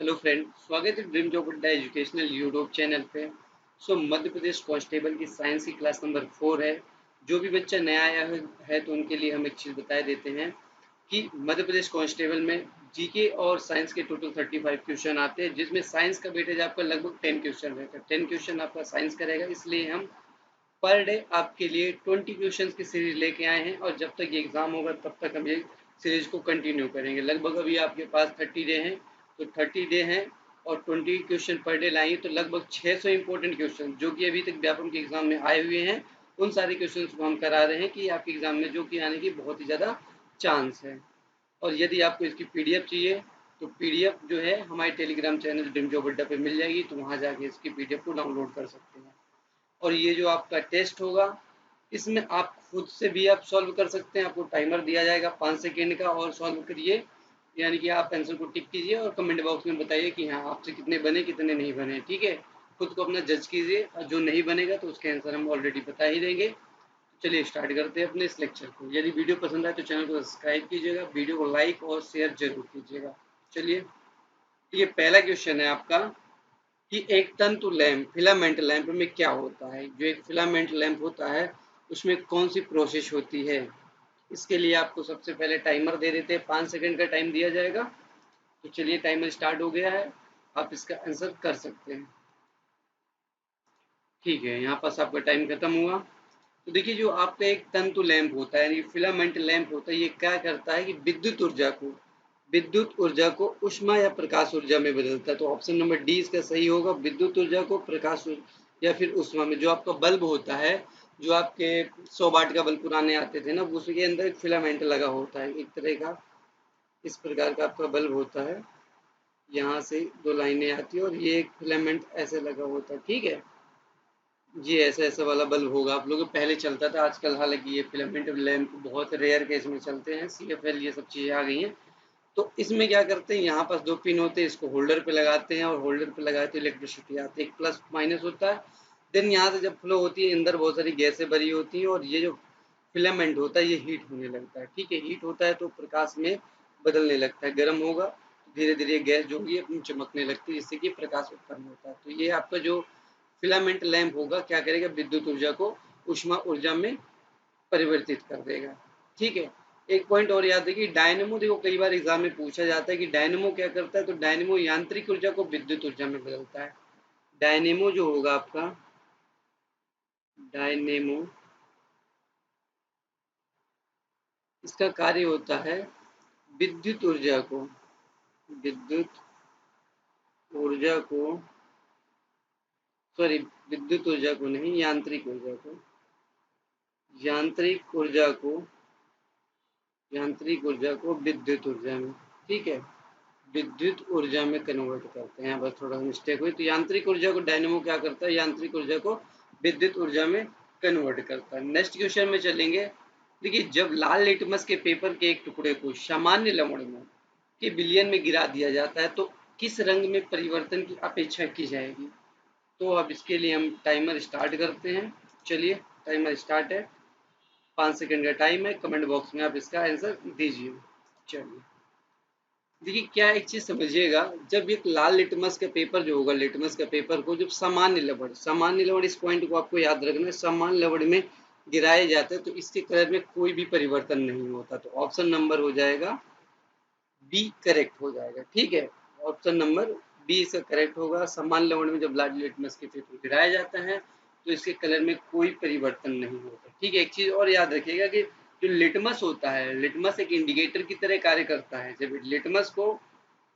Hello friend, स्वागत है dream job अड्डा एजुकेशनल यूट्यूब चैनल पे। मध्य प्रदेश कांस्टेबल की साइंस की क्लास नंबर 4 है। जो भी बच्चा नया आया है तो उनके लिए हम एक चीज़ बता देते हैं कि मध्य प्रदेश कांस्टेबल में जीके और साइंस के टोटल 35 क्वेश्चन आते हैं, जिसमें साइंस का वेटेज आपका लगभग 10 क्वेश्चन रहता है। 10 क्वेश्चन आपका साइंस का रहेगा, इसलिए हम पर डे आपके लिए 20 क्वेश्चन की सीरीज लेके आए हैं और जब तक ये एग्जाम होगा तब तक हम ये सीरीज को कंटिन्यू करेंगे। लगभग अभी आपके पास 30 डे हैं, तो 30 डे हैं और 20 क्वेश्चन पर डे लाएंगे तो लगभग 600 इंपॉर्टेंट क्वेश्चन जो कि अभी तक व्यापम के एग्जाम में आए हुए हैं, उन सारे क्वेश्चन को हम करा रहे हैं कि आपके एग्जाम में जो कि आने की बहुत ही ज़्यादा चांस है। और यदि आपको इसकी पीडीएफ चाहिए तो पीडीएफ जो है हमारे टेलीग्राम चैनल ड्रीम जॉब अड्डा पे मिल जाएगी, तो वहाँ जाके इसकी पीडीएफ को डाउनलोड कर सकते हैं। और ये जो आपका टेस्ट होगा, इसमें आप खुद से भी आप सॉल्व कर सकते हैं। आपको टाइमर दिया जाएगा 5 सेकेंड का और सॉल्व करिए, यानी कि आप आंसर को टिक कीजिए और कमेंट बॉक्स में बताइए कि हाँ आपसे कितने बने कितने नहीं बने। ठीक है, खुद को अपना जज कीजिए और जो नहीं बनेगा तो उसके आंसर हम ऑलरेडी बता ही देंगे। चलिए स्टार्ट करते हैं अपने इस लेक्चर को। यदि वीडियो पसंद आए तो चैनल को सब्सक्राइब कीजिएगा, वीडियो को लाइक और शेयर जरूर कीजिएगा। चलिए, ये पहला क्वेश्चन है आपका कि एक तंतु लैंप फिलामेंट लैंप में क्या होता है। जो एक फिलामेंट लैंप होता है उसमें कौन सी प्रोसेस होती है। इसके लिए आपको सबसे पहले टाइमर दे देते हैं, 5 सेकंड का टाइम दिया जाएगा। तो चलिए टाइमर स्टार्ट हो गया है, आप इसका आंसर कर सकते हैं। ठीक है, यहाँ पास आपका टाइम खत्म हुआ। तो देखिए, जो आपका एक तंतु लैंप होता है यानी फिलामेंट लैंप होता है, ये क्या करता है कि विद्युत ऊर्जा को ऊष्मा या प्रकाश ऊर्जा में बदलता है। तो ऑप्शन नंबर डी इसका सही होगा, विद्युत ऊर्जा को प्रकाश या फिर ऊष्मा में। जो आपका बल्ब होता है, जो आपके 100 वाट का बल्ब पुराने आते थे ना, उसके अंदर एक फिलामेंट लगा होता है एक तरह का। इस प्रकार का आपका बल्ब होता है, यहाँ से दो लाइनें आती है और ये एक फिलामेंट ऐसे लगा होता है। ठीक है, जी ऐसा ऐसा वाला बल्ब होगा आप लोगों को पहले चलता था। आजकल हालांकि ये फिलामेंट लैंप बहुत रेयर केस में चलते हैं, सीएफएल ये सब चीज़ें आ गई हैं। तो इसमें क्या करते हैं, यहाँ पास दो पिन होते हैं, इसको होल्डर पे लगाते हैं और होल्डर पे लगाए तो इलेक्ट्रिसिटी आती है, एक प्लस माइनस होता है। देन यहाँ से जब फ्लो होती है, अंदर बहुत सारी गैसें भरी होती हैं और ये जो फिलामेंट होता है ये हीट होने लगता है। ठीक है, हीट होता है तो प्रकाश में बदलने लगता है, गर्म होगा तो धीरे धीरे गैस जो होगी अपनी चमकने लगती है, जिससे कि प्रकाश उत्पन्न होता है। तो ये आपका जो फिलामेंट लैंप होगा क्या करेगा, विद्युत ऊर्जा को ऊष्मा ऊर्जा में परिवर्तित कर देगा। ठीक है, एक पॉइंट और याद रखिए, डायनेमो देखो कई बार एग्जाम में पूछा जाता है कि डायनेमो क्या करता है। तो डायनेमो यांत्रिक ऊर्जा को विद्युत ऊर्जा में बदलता है। डायनेमो जो होगा आपका, डायनेमो, इसका कार्य होता है विद्युत ऊर्जा को, विद्युत ऊर्जा को, सॉरी, विद्युत ऊर्जा को नहीं, यांत्रिक ऊर्जा को, यांत्रिक ऊर्जा को, यांत्रिक ऊर्जा को विद्युत ऊर्जा में, ठीक है, विद्युत ऊर्जा में कन्वर्ट करते हैं। बस थोड़ा मिस्टेक हुई। तो यांत्रिक ऊर्जा को डायनेमो क्या करता है, यांत्रिक ऊर्जा को विद्युत ऊर्जा में कन्वर्ट करता है। नेक्स्ट क्वेश्चन में चलेंगे। देखिए, जब लाल लिटमस के पेपर के एक टुकड़े को सामान्य लवण में के विलयन में गिरा दिया जाता है तो किस रंग में परिवर्तन की अपेक्षा की जाएगी। तो अब इसके लिए हम टाइमर स्टार्ट करते हैं। चलिए, टाइमर स्टार्ट है, 5 सेकंड का टाइम है, कमेंट बॉक्स में आप इसका आंसर दीजिए। चलिए, देखिए क्या एक चीज समझिएगा, जब एक लाल लिटमस का पेपर जो होगा, लिटमस का पेपर को जब सामान्य लवण, इस पॉइंट को आपको याद रखना है, सामान्य लवण में गिराए जाते हैं तो इसके कलर में कोई भी परिवर्तन नहीं होता। तो ऑप्शन नंबर हो जाएगा बी, करेक्ट हो जाएगा। ठीक है, ऑप्शन नंबर बी इसका करेक्ट होगा। सामान्य लवण में जब लाल लिटमस के पेपर गिराया जाता है तो इसके कलर में कोई परिवर्तन नहीं होता। ठीक है, एक चीज और याद रखिएगा कि जो लिटमस होता है, लिटमस एक इंडिकेटर की तरह कार्य करता है। जब लिटमस को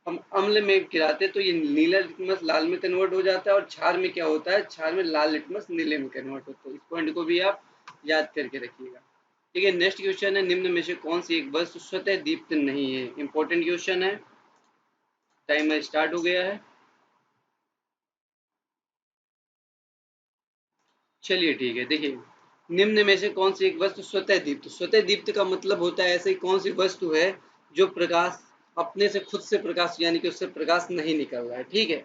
हम अम्ल में गिराते तो ये नीला लिटमस लाल में कन्वर्ट हो जाता है और क्षार में क्या होता है, क्षार में लाल लिटमस नीले में कन्वर्ट होता है। इस पॉइंट को भी आप याद करके रखिएगा। ठीक है, नेक्स्ट क्वेश्चन है, निम्न में से कौन सी एक वस्तु स्वतः दीप्त नहीं है। इंपॉर्टेंट क्वेश्चन है, टाइमर स्टार्ट हो गया है। चलिए ठीक है, देखिए, निम्न में से कौन सी एक वस्तु स्वतः दीप्त, स्वतः दीप्त का मतलब होता है ऐसी कौन सी वस्तु है जो प्रकाश अपने से खुद से प्रकाश, यानी कि उससे प्रकाश नहीं निकल रहा है। ठीक है,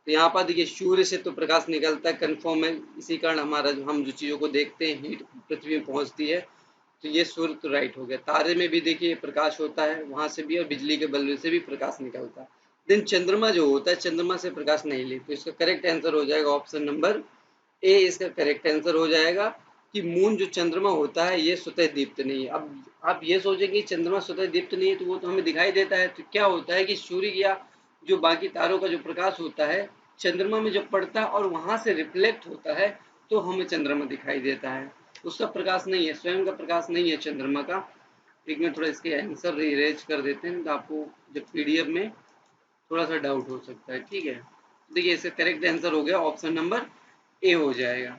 तो यहाँ पर देखिए सूर्य से तो प्रकाश निकलता है, कन्फर्म है। इसी कारण हमारा जो हम जो चीज़ों को देखते हैं हीट पृथ्वी में पहुँचती है, तो ये सूर्य तो राइट हो गया। तारे में भी देखिए प्रकाश होता है, वहां से भी, और बिजली के बल्ब से भी प्रकाश निकलता है। देन चंद्रमा जो होता है, चंद्रमा से प्रकाश नहीं ले, तो इसका करेक्ट आंसर हो जाएगा ऑप्शन नंबर ए, इसका करेक्ट आंसर हो जाएगा कि मून जो चंद्रमा होता है ये स्वतः दीप्त नहीं है। अब आप ये सोचेंगे चंद्रमा स्वतः दीप्त नहीं है तो वो तो हमें दिखाई देता है, तो क्या होता है कि सूर्य या जो बाकी तारों का जो प्रकाश होता है चंद्रमा में जब पड़ता है और वहां से रिफ्लेक्ट होता है तो हमें चंद्रमा दिखाई देता है, उसका प्रकाश नहीं है, स्वयं का प्रकाश नहीं है चंद्रमा का। एक मिनट थोड़ा इसके आंसर रीअरेंज कर देते हैं तो आपको जब पीडीएफ में थोड़ा सा डाउट हो सकता है। ठीक है, देखिए इसका करेक्ट आंसर हो गया ऑप्शन नंबर ए हो जाएगा।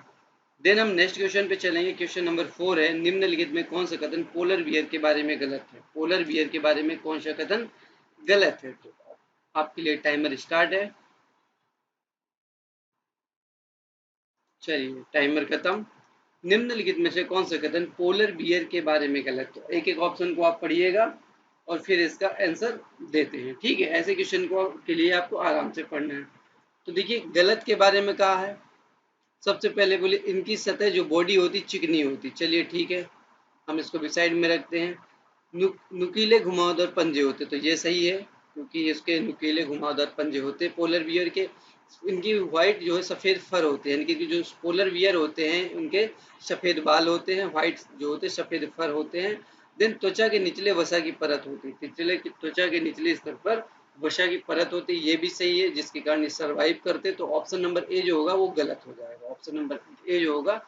देन हम नेक्स्ट क्वेश्चन पे चलेंगे। क्वेश्चन नंबर 4 है, निम्नलिखित में कौन सा कथन पोलर बियर के बारे में गलत है? पोलर बियर के बारे में कौन सा कथन गलत है? तो आपके लिए टाइमर स्टार्ट है। चलिए टाइमर खत्म। निम्नलिखित में से कौन सा कथन पोलर बियर के बारे में गलत है? एक एक ऑप्शन को आप पढ़िएगा और फिर इसका आंसर देते हैं। ठीक है, ऐसे क्वेश्चन को के लिए आपको आराम से पढ़ना है। तो देखिए गलत के बारे में कहा है, सबसे पहले बोले इनकी सतह जो बॉडी होती चिकनी होती। चलिए ठीक है, हम इसको भी साइड में रखते हैं। नुकीले घुमावदार पंजे होते, तो ये सही है क्योंकि इसके नुकीले घुमावदार पंजे होते पोलर बियर के। इनकी व्हाइट जो है सफेद फर होते हैं, इनके जो पोलर बियर होते हैं उनके सफेद बाल होते हैं, व्हाइट जो होते हैं सफेद फर होते हैं। देन त्वचा के निचले वसा की परत होती है, त्वचा के निचले स्तर पर वसा की परत होती है, ये भी सही है जिसके कारण ये सर्वाइव करते। तो ऑप्शन नंबर ए जो होगा वो गलत हो जाएगा, ऑप्शन नंबर ए जो होगा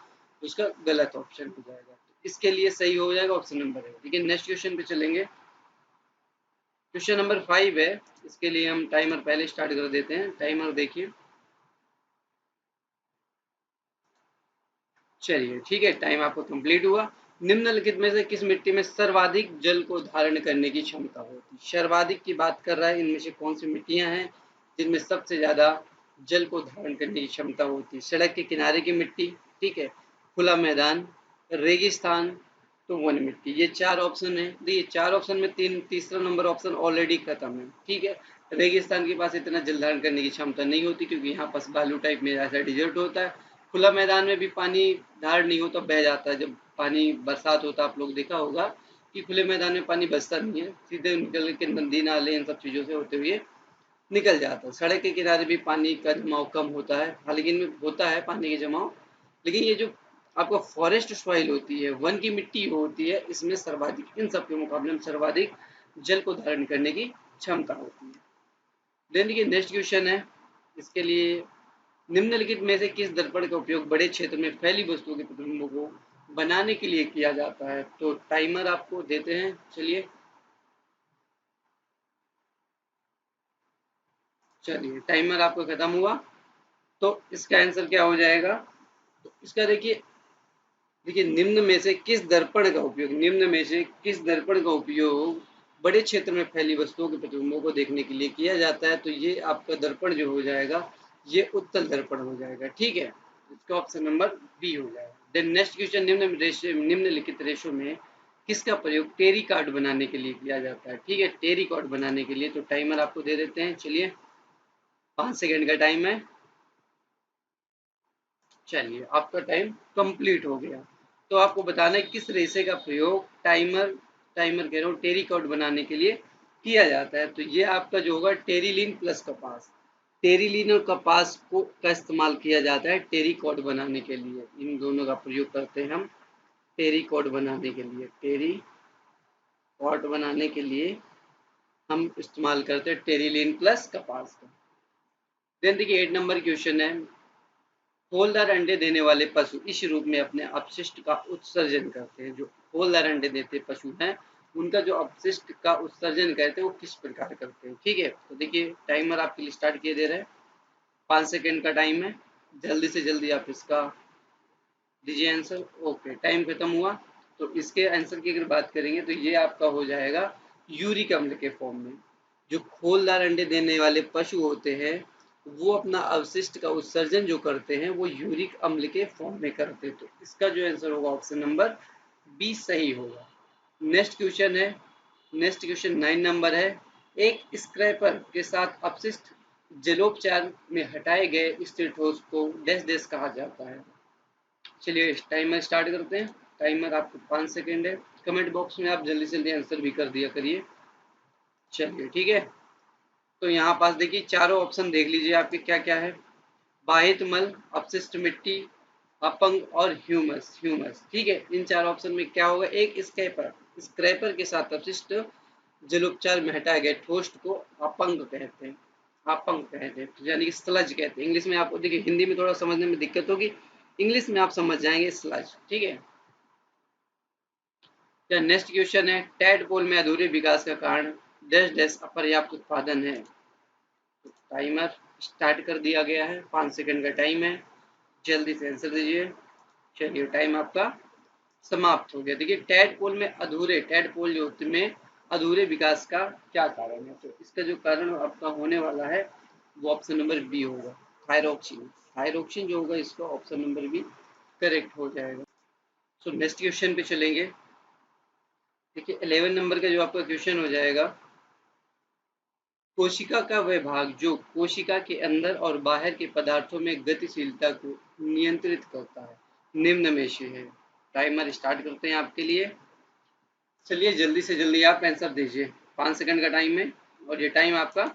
उसका गलत ऑप्शन हो जाएगा। इसके लिए सही हो जाएगा ऑप्शन नंबर ए। लेकिन नेक्स्ट क्वेश्चन पे चलेंगे। क्वेश्चन नंबर 5 है, इसके लिए हम टाइमर पहले स्टार्ट कर देते हैं। टाइमर देखिए, चलिए ठीक है, टाइम आपका कंप्लीट हुआ। निम्नलिखित में से किस मिट्टी में सर्वाधिक जल को धारण करने की क्षमता होती है? सर्वाधिक की बात कर रहा है, इनमें से कौन सी मिट्टियां हैं जिनमें सबसे ज्यादा जल को धारण करने की क्षमता होती है? सड़क के किनारे की मिट्टी, ठीक है, खुला मैदान, रेगिस्तान, तो वन मिट्टी। ये चार ऑप्शन है। देखिए चार ऑप्शन में तीसरा नंबर ऑप्शन ऑलरेडी खत्म है। ठीक है, रेगिस्तान के पास इतना जल धारण करने की क्षमता नहीं होती क्योंकि यहाँ पास बालू टाइप में ऐसा डिजर्ट होता है। खुला मैदान में भी पानी धार नहीं होता, बह जाता है। जब पानी बरसात होता है आप लोग देखा होगा कि खुले मैदान में पानी बसता नहीं है, सीधे निकल के नदी नाले इन सब चीज़ों से होते हुए निकल जाता है। सड़क के किनारे भी पानी का जमाव कम होता है, हालांकि इनमें होता है पानी का जमाव, लेकिन ये जो आपका फॉरेस्ट सॉइल होती है, वन की मिट्टी होती है, इसमें सर्वाधिक इन सब के मुकाबले में सर्वाधिक जल को धारण करने की क्षमता होती है। देन देखिए नेक्स्ट क्वेश्चन है, इसके लिए निम्नलिखित में से किस दर्पण का उपयोग बड़े क्षेत्र में फैली वस्तुओं के प्रतिबिंबों को बनाने के लिए किया जाता है? तो टाइमर आपको देते हैं। चलिए चलिए टाइमर आपका खत्म हुआ, तो इसका आंसर क्या हो जाएगा? तो इसका देखिए, निम्न में से किस दर्पण का उपयोग, निम्न में से किस दर्पण का उपयोग बड़े क्षेत्र में फैली वस्तुओं के प्रतिबिंबों को देखने के लिए किया जाता है? तो ये आपका दर्पण जो हो जाएगा ये उत्तल दर्पण हो जाएगा। ठीक है, इसका ऑप्शन नंबर बी हो जाएगा। देन नेक्स्ट क्वेश्चन, निम्नलिखित रेशो में किसका प्रयोग टेरी कार्ड बनाने के लिए किया जाता है? ठीक है, टेरी कार्ड बनाने के लिए। तो टाइमर आपको दे देते हैं। चलिए 5 सेकंड का टाइम है। चलिए आपका टाइम कंप्लीट हो गया। तो आपको बताना है किस रेशे का प्रयोग टाइमर कह रहा हूँ टेरिकॉट बनाने के लिए किया जाता है? तो ये आपका जो होगा टेरिलीन प्लस कपास, टेरिलीन और कपास को का इस्तेमाल किया जाता है टेरिकॉट बनाने के लिए। इन दोनों का प्रयोग करते हैं हम टेरिकॉट बनाने के लिए। टेरिकॉट बनाने के लिए हम इस्तेमाल करते हैं टेरिलीन प्लस कपास का। देन देखिए 8 नंबर क्वेश्चन है, फूलदार अंडे देने वाले पशु इस रूप में अपने अपशिष्ट का उत्सर्जन करते हैं। जो फूलदार अंडे देते पशु हैं उनका जो अपशिष्ट का उत्सर्जन करते हैं वो किस प्रकार करते हैं? ठीक है, तो देखिए टाइमर आपके लिए स्टार्ट किए दे रहे हैं। 5 सेकंड का टाइम है, जल्दी से जल्दी आप इसका दीजिए आंसर। ओके, टाइम खत्म हुआ। तो इसके आंसर की अगर बात करेंगे तो ये आपका हो जाएगा यूरिक अम्ल के फॉर्म में। जो खोलदार अंडे देने वाले पशु होते हैं वो अपना अवशिष्ट का उत्सर्जन जो करते हैं वो यूरिक अम्ल के फॉर्म में करते हैं। तो इसका जो आंसर होगा ऑप्शन नंबर बी सही होगा। नेक्स्ट क्वेश्चन है, नेक्स्ट क्वेश्चन 9 नंबर है, एक स्क्रैपर के साथ अपशिष्ट जलोपचार में हटाए गए स्थिर ठोस को डैश डैश कहा जाता है? चलिए टाइमर स्टार्ट करते हैं। टाइमर आपको 5 सेकंड है। कमेंट बॉक्स में आप जल्दी से जल्दी आंसर भी कर दिया करिए। चलिए ठीक है, तो यहाँ पास देखिए चारों ऑप्शन देख लीजिए आपके क्या क्या है। बाहित मल, अपशिष्ट मिट्टी, अपंग और ह्यूमस। ह्यूमस ठीक है, इन चार ऑप्शन में क्या होगा, एक स्क्रैपर, स्क्रैपर के साथ अपशिष्ट जलोपचार में हटाए गए ठोस्ट को अपंग कहते हैं। अपंग कहते हैं यानी कि स्लज कहते हैं। इंग्लिश में आपको देखिए, हिंदी में थोड़ा समझने में दिक्कत होगी, इंग्लिश में आप समझ जाएंगे स्लज। ठीक है, क्या नेक्स्ट क्वेश्चन है, टैडपोल में अधूरे विकास का कारण डैश डैश अपर्याप्त उत्पादन है। तो टाइमर स्टार्ट कर दिया गया है, 5 सेकंड का टाइम है, जल्दी से आंसर दीजिए। चलिए टाइम आपका समाप्त हो गया। देखिए टैडपोल में अधूरे, टैडपोल जो होते में अधूरे विकास का क्या कारण है, तो इसका जो कारण आपका होने वाला है वो ऑप्शन नंबर बी होगा, थायरोक्सिन। थायरोक्सिन जो होगा इसका ऑप्शन नंबर बी करेक्ट हो जाएगा। सो नेक्स्ट क्वेश्चन पे चलेंगे। देखिए 11 नंबर का जो आपका क्वेश्चन हो जाएगा, कोशिका का वह भाग जो कोशिका के अंदर और बाहर के पदार्थों में गतिशीलता को नियंत्रित करता है, निम्न में से है। टाइमर स्टार्ट करते हैं आपके लिए। चलिए जल्दी से जल्दी आप आंसर दीजिए, 5 सेकंड का टाइम है और ये टाइम आपका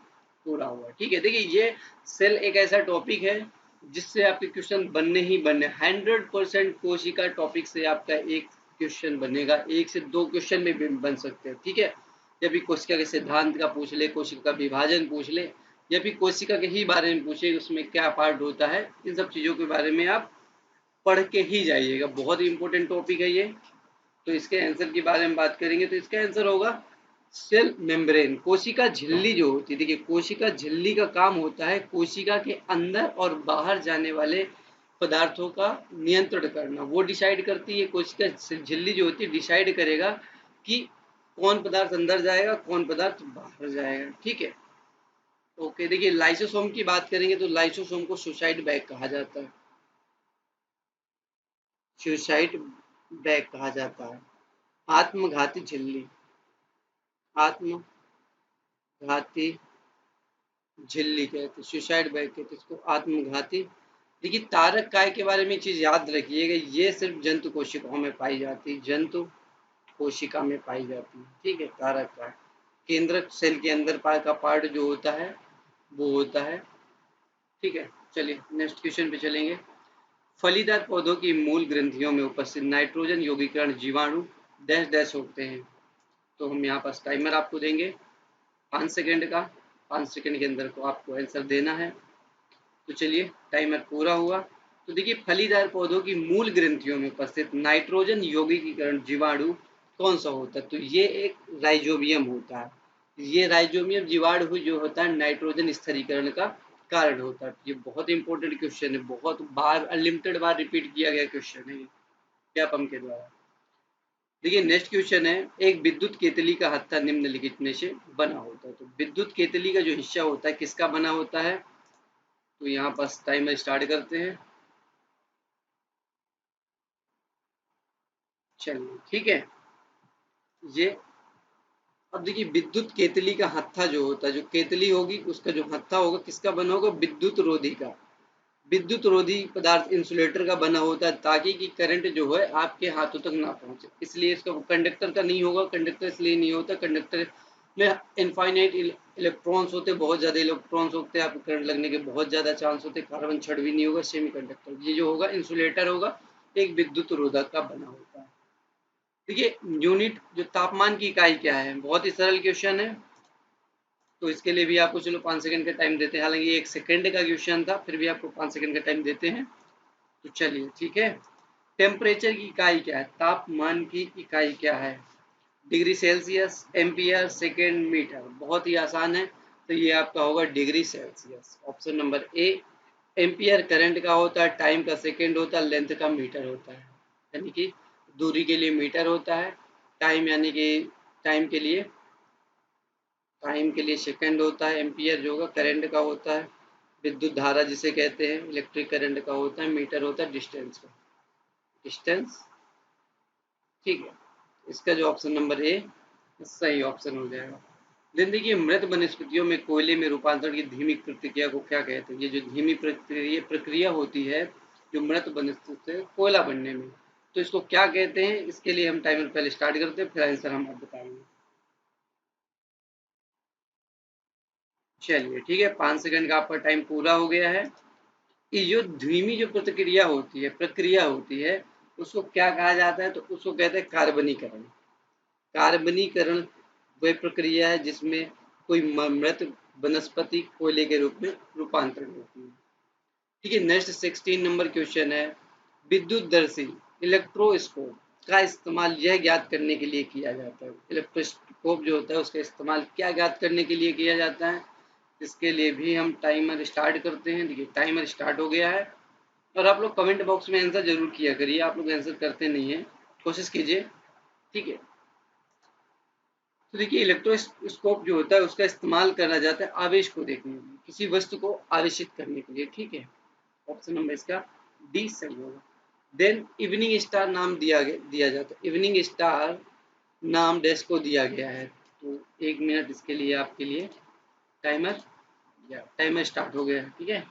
पूरा हुआ। ठीक है, देखिए ये सेल एक ऐसा टॉपिक है जिससे आपके क्वेश्चन बनने ही बनने, 100% कोशिका टॉपिक से आपका एक क्वेश्चन बनेगा, एक से दो क्वेश्चन में भी बन सकते हैं। ठीक है, या भी कोशिका के सिद्धांत का पूछ ले, कोशिका का विभाजन पूछ ले, या फिर कोशिका के ही बारे में पूछे उसमें क्या पार्ट होता है, इन सब चीजों के बारे में आप पढ़ के ही जाइएगा। बहुत ही इंपॉर्टेंट टॉपिक है ये। तो इसके आंसर के बारे में बात करेंगे तो इसका आंसर होगा सेल मेम्ब्रेन। कोशिका झिल्ली जो होती है, देखिए कोशिका झिल्ली का काम होता है कोशिका के अंदर और बाहर जाने वाले पदार्थों का नियंत्रण करना। वो डिसाइड करती है, कोशिका झिल्ली जो होती है डिसाइड करेगा कि कौन पदार्थ अंदर जाएगा, कौन पदार्थ बाहर जाएगा। ठीक है, ओके। देखिए लाइसोसोम की बात करेंगे तो लाइसोसोम को सुसाइड बैग कहा जाता है, सुसाइड बैग कहा जाता है। आत्मघाती झिल्ली, आत्मघाती झिल्ली कहते, सुसाइड बैग कहते इसको, आत्मघाती। देखिए तारक काय के बारे में चीज याद रखिएगा, ये सिर्फ जंतु कोशिकाओं में पाई जाती है, जंतु कोशिका में पाई जाती है। ठीक है, तारक काय केंद्रक सेल के अंदर का पार्ट जो होता है वो होता है। ठीक है, चलिए नेक्स्ट क्वेश्चन पे चलेंगे। फलीदार पौधों की मूल ग्रंथियों में उपस्थित नाइट्रोजन यौगीकरण जीवाणु डैश डैश होते हैं। तो हम यहाँ पास टाइमर आपको देंगे 5 सेकंड का, 5 सेकंड के अंदर को आपको आंसर देना है। तो चलिए टाइमर पूरा हुआ। तो देखिए फलीदार पौधों की मूल ग्रंथियों में उपस्थित नाइट्रोजन यौगिकीकरण जीवाणु कौन सा होता है, तो ये एक राइजोबियम होता है। ये राइजोबियम जीवाणु जो होता है नाइट्रोजन स्थिरीकरण का कारण होता है। ये बहुत इंपॉर्टेंट क्वेश्चन है, बहुत बार अनलिमिटेड बार रिपीट किया गया क्वेश्चन है व्यापम के द्वारा। देखिए नेक्स्ट क्वेश्चन है, एक विद्युत केतली का हत्था निम्नलिखित में से बना होता है। तो विद्युत केतली का जो हिस्सा होता है किसका बना होता है, तो यहाँ पास टाइमर स्टार्ट करते हैं। चलिए ठीक है, ये अब देखिए विद्युत केतली का हत्था जो होता है, जो केतली होगी उसका जो हत्था होगा किसका बना होगा, विद्युत रोधी का। विद्युत रोधी पदार्थ इंसुलेटर का बना होता है ताकि कि करंट जो है आपके हाथों तक ना पहुंचे, इसलिए इसका कंडक्टर का नहीं होगा। कंडक्टर इसलिए नहीं होता, कंडक्टर में इनफाइनाइट इलेक्ट्रॉन्स होते, बहुत ज्यादा इलेक्ट्रॉन्स होते हैं, आपको करंट लगने के बहुत ज्यादा चांस होते हैं, कार्बन छड़ भी नहीं होगा। सेमी कंडक्टर ये जो होगा इंसुलेटर होगा, एक विद्युत रोधक का बना होता है। देखिए यूनिट जो तापमान की इकाई क्या है, बहुत ही सरल क्वेश्चन है। तो इसके लिए भी आपको चलो 5 सेकंड का टाइम देते हैं, हालांकि 1 सेकंड का क्वेश्चन था फिर भी आपको 5 सेकंड का टाइम देते हैं। तो चलिए ठीक है, टेम्परेचर की इकाई क्या है, तापमान की इकाई क्या है, degree Celsius, ampere, second, metre. बहुत ही आसान है, तो ये आपका होगा degree Celsius, option number A. Ampere current का होता है, टाइम का सेकेंड होता है, लेंथ का मीटर होता है, यानी कि दूरी के लिए मीटर होता है, टाइम यानी कि टाइम के लिए सेकंड होता है, एम्पियर जो होगा करंट का होता है, विद्युत धारा जिसे कहते हैं इलेक्ट्रिक करंट का होता है, मीटर होता है डिस्टेंस का, डिस्टेंस। ठीक है, इसका जो ऑप्शन नंबर ए सही ऑप्शन हो जाएगा। देन देखिए मृत वनस्पतियों में कोयले में रूपांतरण की धीमी प्रक्रिया को क्या कहते हैं, ये जो धीमी प्रक्रिया होती है जो मृत वनस्पति से कोयला बनने में, तो इसको क्या कहते हैं, इसके लिए हम टाइमर पहले स्टार्ट करते हैं फिर आंसर हम आप बताएंगे। चलिए ठीक है, 5 सेकंड का आपका टाइम पूरा हो गया है। ये जो धीमी जो प्रतिक्रिया होती है, प्रक्रिया होती है, उसको क्या कहा जाता है? तो उसको कहते हैं कार्बनीकरण। कार्बनीकरण वह प्रक्रिया है जिसमें कोई मृत वनस्पति कोयले के रूप में रूपांतरण होती है। ठीक है, नेक्स्ट 16 नंबर क्वेश्चन है, विद्युतदर्शी इलेक्ट्रोस्कोप का इस्तेमाल यह ज्ञात करने के लिए किया जाता है। इलेक्ट्रोस्कोप जो होता है उसका इस्तेमाल क्या ज्ञात करने के लिए किया जाता है? इसके लिए भी हम टाइमर स्टार्ट करते हैं। देखिए टाइमर स्टार्ट हो गया है, और आप लोग कमेंट बॉक्स में आंसर जरूर किया करिए, आप लोग आंसर करते नहीं है, कोशिश कीजिए। ठीक है, तो देखिए इलेक्ट्रोस्कोप जो होता है उसका इस्तेमाल करा जाता है आवेश को देखने के लिए, किसी वस्तु को आवेशित करने के लिए। ठीक है, ऑप्शन नंबर इसका डी सही होगा। देन इवनिंग स्टार नाम दिया जाता है। इवनिंग स्टार नाम डैश को दिया गया है। तो 1 मिनट इसके लिए आपके लिए टाइमर टाइमर स्टार्ट हो गया है। ठीक है,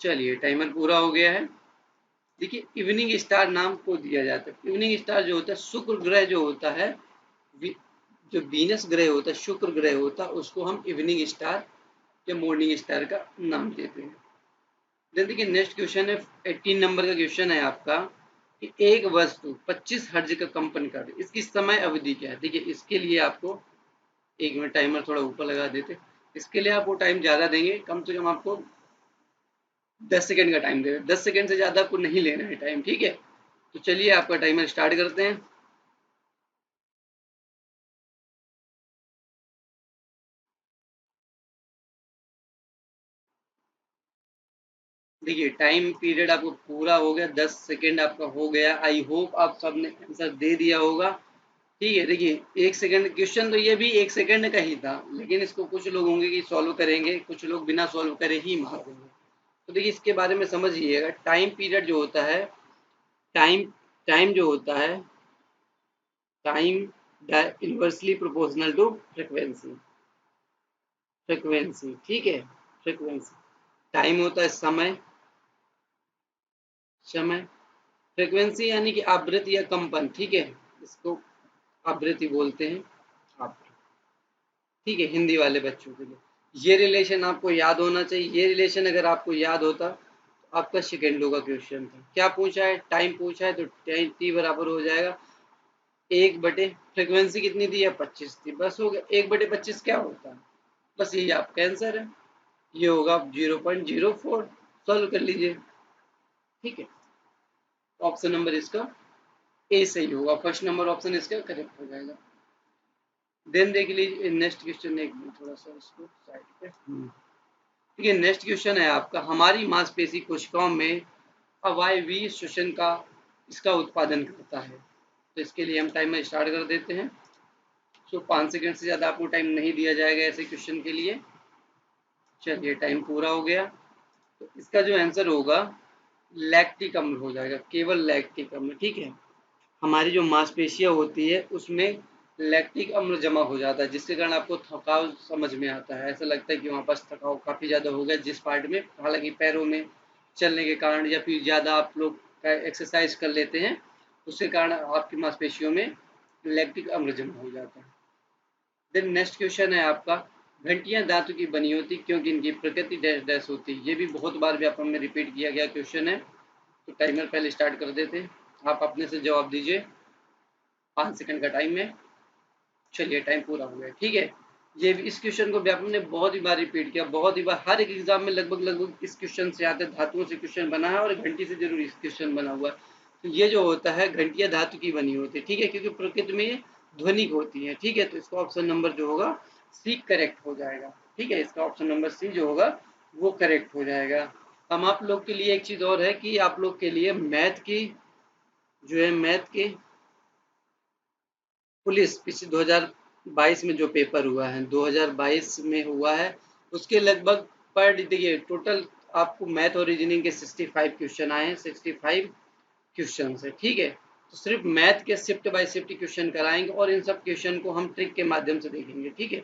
चलिए टाइमर पूरा हो गया है। देखिए इवनिंग स्टार नाम को दिया जाता है। इवनिंग स्टार जो होता है, शुक्र ग्रह जो होता है, जो वीनस ग्रह होता है, शुक्र ग्रह होता है, उसको हम इवनिंग स्टार या मॉर्निंग स्टार का नाम देते हैं। देन देखिए नेक्स्ट क्वेश्चन है, 18 नंबर का क्वेश्चन है आपका कि एक वस्तु 25 हर्ट्ज का कंपन कर रही है, इसकी समय अवधि क्या है? देखिए इसके लिए आपको 1 मिनट टाइमर थोड़ा ऊपर लगा देते, इसके लिए आपको टाइम ज़्यादा देंगे, कम से कम आपको 10 सेकंड का टाइम देंगे। 10 सेकंड से ज़्यादा आपको नहीं लेना है टाइम। ठीक है, तो चलिए आपका टाइमर स्टार्ट करते हैं। देखिए टाइम पीरियड आपको पूरा हो गया, 10 सेकंड आपका हो गया। आई होप आप सबने आंसर दे दिया होगा। ठीक है, देखिए 1 सेकंड क्वेश्चन, तो ये भी 1 सेकंड का ही था, लेकिन इसको कुछ लोग होंगे कि सॉल्व करेंगे, कुछ लोग बिना सॉल्व करे ही मार देंगे। तो देखिए इसके बारे में समझिएगा। टाइम पीरियड जो होता है, टाइम टाइम जो होता है, time inversely proportional to frequency. Frequency ठीक है, फ्रीक्वेंसी। टाइम होता है समय, समय। फ्रीक्वेंसी यानी कि आवृत्ति या कंपन। ठीक है, इसको आवृत्ति बोलते हैं, आवृत्ति। ठीक है, हिंदी वाले बच्चों के लिए ये रिलेशन आपको याद होना चाहिए। ये रिलेशन अगर आपको याद होता तो आपका सेकेंडों का क्वेश्चन था। क्या पूछा है? टाइम पूछा है, तो टी बराबर हो जाएगा 1/, फ्रीक्वेंसी कितनी दी है? 25 थी, बस हो गया। 1/25 क्या होता है? बस यही आपका आंसर है, ये होगा 0.04। सॉल्व कर लीजिए। ठीक है, ऑप्शन नंबर इसका ए सही होगा, फर्स्ट नंबर ऑप्शन इसका करेक्ट हो जाएगा। देन देख लीजिए नेक्स्ट क्वेश्चन, एक मिनट थोड़ा सा इसको साइड पे। ठीक है, नेक्स्ट क्वेश्चन है आपका, हमारी मांसपेशी कोशिकाओं में अवायवीय श्वसन का इसका उत्पादन करता है। तो इसके लिए हम टाइमर स्टार्ट कर देते हैं। सो 5 सेकंड से ज़्यादा आपको टाइम नहीं दिया जाएगा ऐसे क्वेश्चन के लिए। चलिए टाइम पूरा हो गया, तो इसका जो आंसर होगा लैक्टिक अम्ल हो जाएगा, केवल लैक्टिक अम्ल। ठीक है, हमारी जो मांसपेशियां होती है उसमें लैक्टिक अम्ल जमा हो जाता है, जिसके कारण आपको थकाव समझ में आता है। ऐसा लगता है कि वहाँ पास थकाव काफ़ी ज़्यादा हो गया जिस पार्ट में, हालांकि पैरों में चलने के कारण या फिर ज़्यादा आप लोग का एक्सरसाइज कर लेते हैं, उसके कारण आपकी मांसपेशियों में लैक्टिक अम्ल जमा हो जाता है। देन नेक्स्ट क्वेश्चन है आपका, घंटियां धातु की बनी होती क्योंकि इनकी प्रकृति डैश डैश होती। ये भी बहुत बार व्यापम में रिपीट किया गया क्वेश्चन है। तो टाइमर पहले स्टार्ट कर देते हैं, आप अपने से जवाब दीजिए। 5 सेकंड का टाइम है। चलिए टाइम पूरा हो गया। ठीक है, ये इस क्वेश्चन को व्यापम ने बहुत ही बार रिपीट किया, बहुत ही बार, हर एक एग्जाम में लगभग लगभग इस क्वेश्चन से आते, धातुओं से क्वेश्चन बना है और घंटी से जरूर इस क्वेश्चन बना हुआ है। तो ये जो होता है, घंटियां धातु की बनी होती है। ठीक है, क्योंकि प्रकृति में ये ध्वनिक होती है। ठीक है, तो इसका ऑप्शन नंबर जो होगा सी करेक्ट हो जाएगा। ठीक है, इसका ऑप्शन नंबर सी जो होगा वो करेक्ट हो जाएगा। हम आप लोग के लिए एक चीज और है कि आप लोग के लिए मैथ की जो है, मैथ की पुलिस पिछले 2022 में जो पेपर हुआ है, 2022 में हुआ है, उसके लगभग पर देखिए टोटल आपको मैथ और रीजनिंग के 65 क्वेश्चन आए हैं, 65 क्वेश्चन है। ठीक है, तो सिर्फ मैथ के शिफ्ट बाय शिफ्ट क्वेश्चन कराएंगे और इन सब क्वेश्चन को हम ट्रिक के माध्यम से देखेंगे। ठीक है,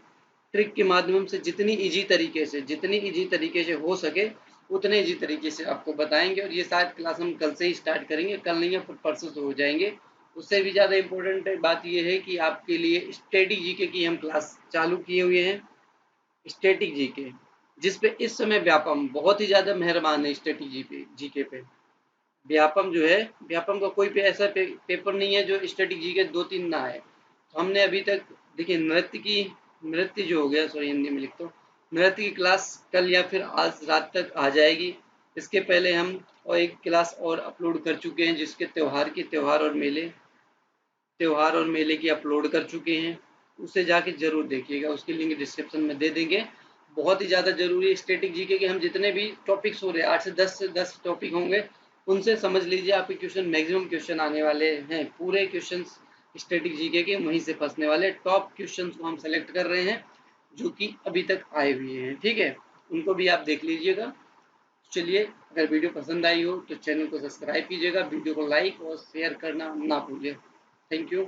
ट्रिक के माध्यम से जितनी इजी तरीके से हो सके उतने इजी तरीके से आपको बताएंगे। और ये शायद क्लास हम कल से ही स्टार्ट करेंगे, कल नहीं है फिर परसों से हो जाएंगे। उससे भी ज़्यादा इम्पोर्टेंट बात ये है कि आपके लिए स्टैटिक जीके की हम क्लास चालू किए हुए हैं। स्टैटिक जीके जिस पे इस समय व्यापम बहुत ही ज़्यादा मेहरबान है। स्टैटिक जीके पे व्यापम जो है, व्यापम का कोई ऐसा पेपर नहीं है जो स्टैटिक जीके 2-3 ना आए। तो हमने अभी तक देखिए नृत्य जो हो गया, सॉरी हिंदी में लिखता हूँ, नृत्य की क्लास कल या फिर आज रात तक आ जाएगी। इसके पहले हम और एक क्लास और अपलोड कर चुके हैं जिसके त्योहार और मेले की अपलोड कर चुके हैं। उसे जाके ज़रूर देखिएगा, उसकी लिंक डिस्क्रिप्शन में दे देंगे। बहुत ही ज़्यादा ज़रूरी है स्टैटिक जीके के हम जितने भी टॉपिक्स हो रहे हैं 8 से 10 टॉपिक होंगे, उनसे समझ लीजिए आपके क्वेश्चन मैक्सिमम क्वेश्चन आने वाले हैं। पूरे क्वेश्चन स्टैटिक जीके के वहीं से फंसने वाले टॉप क्वेश्चन को हम सेलेक्ट कर रहे हैं जो कि अभी तक आए हुए हैं। ठीक है, उनको भी आप देख लीजिएगा। चलिए, अगर वीडियो पसंद आई हो तो चैनल को सब्सक्राइब कीजिएगा, वीडियो को लाइक और शेयर करना ना भूलिए। Thank you.